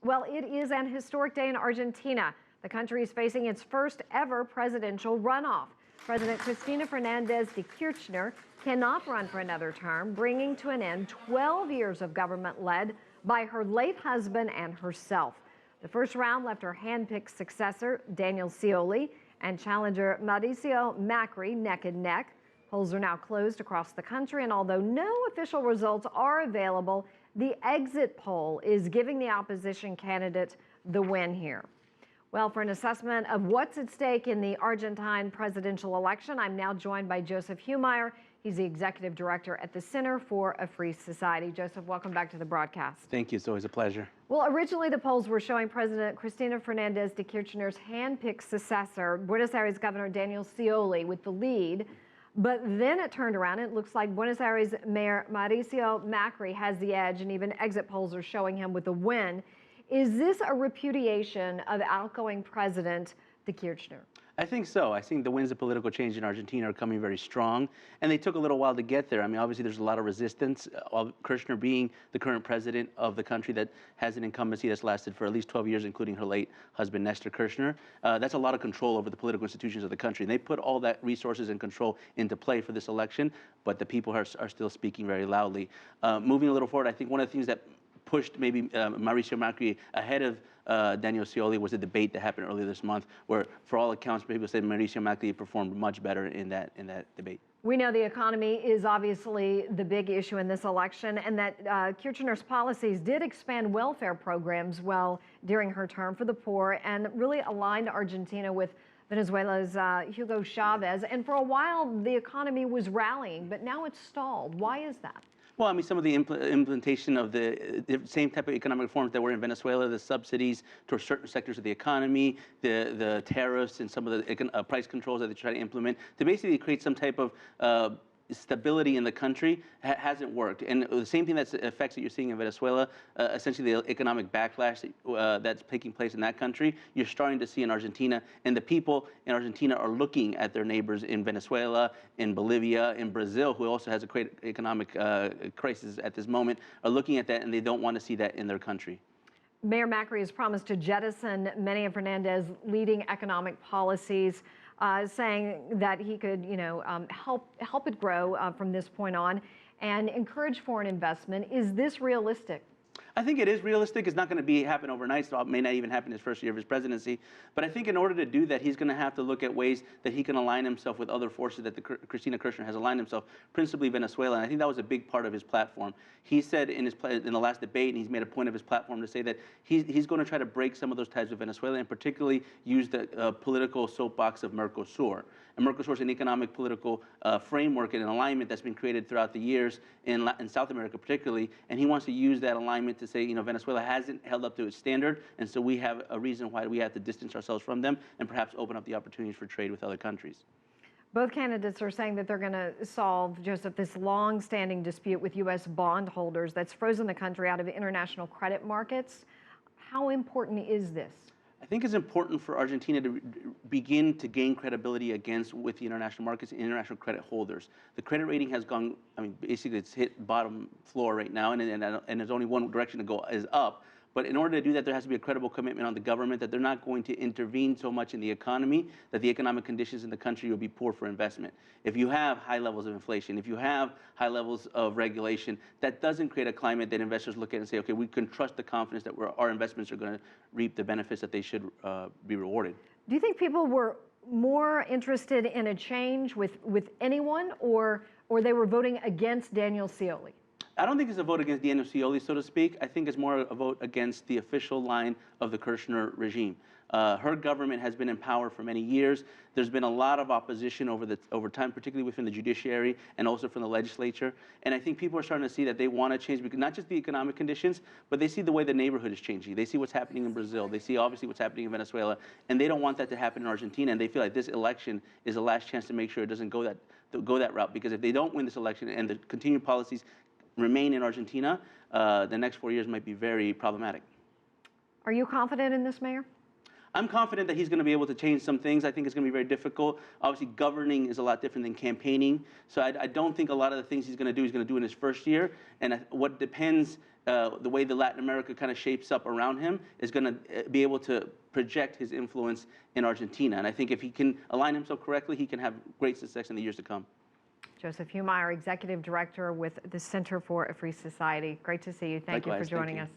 Well, it is an historic day in Argentina. The country is facing its first ever presidential runoff. President Cristina Fernandez de Kirchner cannot run for another term, bringing to an end 12 years of government led by her late husband and herself. The first round left her hand-picked successor, Daniel Scioli, and challenger Mauricio Macri neck and neck. Polls are now closed across the country, and although no official results are available, the exit poll is giving the opposition candidate the win here. Well, for an assessment of what's at stake in the Argentine presidential election, I'm now joined by Joseph Humire. He's the executive director at the Center for a Free Society. Joseph, welcome back to the broadcast. Thank you. It's always a pleasure. Well, originally the polls were showing President Cristina Fernandez de Kirchner's hand-picked successor, Buenos Aires Governor Daniel Scioli, with the lead. But then it turned around. It looks like Buenos Aires Mayor Mauricio Macri has the edge, and even exit polls are showing him with a win. Is this a repudiation of outgoing President de Kirchner? I think so. I think the winds of political change in Argentina are coming very strong, and they took a little while to get there. I mean, obviously, there's a lot of resistance. Kirchner being the current president of the country that has an incumbency that's lasted for at least 12 years, including her late husband, Nestor Kirchner. That's a lot of control over the political institutions of the country. And they put all that resources and control into play for this election, but the people are still speaking very loudly. Moving a little forward, I think one of the things that pushed maybe Mauricio Macri ahead of Daniel Scioli was a debate that happened earlier this month, where, for all accounts, people said Mauricio Macri performed much better in that debate. We know the economy is obviously the big issue in this election, and that Kirchner's policies did expand welfare programs well during her term for the poor, and really aligned Argentina with Venezuela's Hugo Chavez. And for a while, the economy was rallying, but now it's stalled. Why is that? Well, I mean, some of the implementation of the same type of economic reforms that were in Venezuela, the subsidies to certain sectors of the economy, the tariffs, and some of the price controls that they try to implement to basically create some type of stability in the country hasn't worked. And the same thing that's effects that you're seeing in Venezuela, essentially the economic backlash that's taking place in that country, you're starting to see in Argentina. And the people in Argentina are looking at their neighbors in Venezuela, in Bolivia, in Brazil, who also has a great economic crisis at this moment, are looking at that, and they don't want to see that in their country. Mayor Macri has promised to jettison many of Fernandez's leading economic policies, saying that he could, help it grow from this point on and encourage foreign investment. Is this realistic? I think it is realistic. It's not going to happen overnight, so it may not even happen his first year of his presidency. But I think in order to do that, he's going to have to look at ways that he can align himself with other forces that Cristina Kirchner has aligned himself, principally Venezuela. And I think that was a big part of his platform. He said in the last debate, and he's made a point of his platform to say that he's going to try to break some of those ties with Venezuela, and particularly use the political soapbox of Mercosur. And Mercosur is an economic political framework and an alignment that's been created throughout the years in South America particularly, and he wants to use that alignment to say, Venezuela hasn't held up to its standard, and so we have a reason why we have to distance ourselves from them and perhaps open up the opportunities for trade with other countries. Both candidates are saying that they're going to solve, Joseph, this long-standing dispute with U.S. bondholders that's frozen the country out of international credit markets. How important is this? I think it's important for Argentina to begin to gain credibility with the international markets and international credit holders. The credit rating has gone, basically it's hit bottom floor right now, and there's only one direction to go, is up. But in order to do that, there has to be a credible commitment on the government that they're not going to intervene so much in the economy that the economic conditions in the country will be poor for investment. If you have high levels of inflation, if you have high levels of regulation, that doesn't create a climate that investors look at and say, okay, we can trust the confidence that our investments are going to reap the benefits that they should be rewarded. Do you think people were more interested in a change with anyone, or they were voting against Daniel Scioli? I don't think it's a vote against Daniel Scioli, so to speak. I think it's more a vote against the official line of the Kirchner regime. Her government has been in power for many years. There's been a lot of opposition over time, particularly within the judiciary and also from the legislature. And I think people are starting to see that they want to change, because not just the economic conditions, but they see the way the neighborhood is changing. They see what's happening in Brazil. They see obviously what's happening in Venezuela, and they don't want that to happen in Argentina. And they feel like this election is the last chance to make sure it doesn't go that route. Because if they don't win this election and the continued policies remain in Argentina, the next 4 years might be very problematic. Are you confident in this, Mayor? I'm confident that he's going to be able to change some things. I think it's going to be very difficult. Obviously, governing is a lot different than campaigning. So I don't think a lot of the things he's going to do in his first year. And what depends the way the Latin America kind of shapes up around him is going to be able to project his influence in Argentina. And I think if he can align himself correctly, he can have great success in the years to come. Joseph Humire, Executive Director with the Center for a Free Society. Great to see you. Thank you for joining us.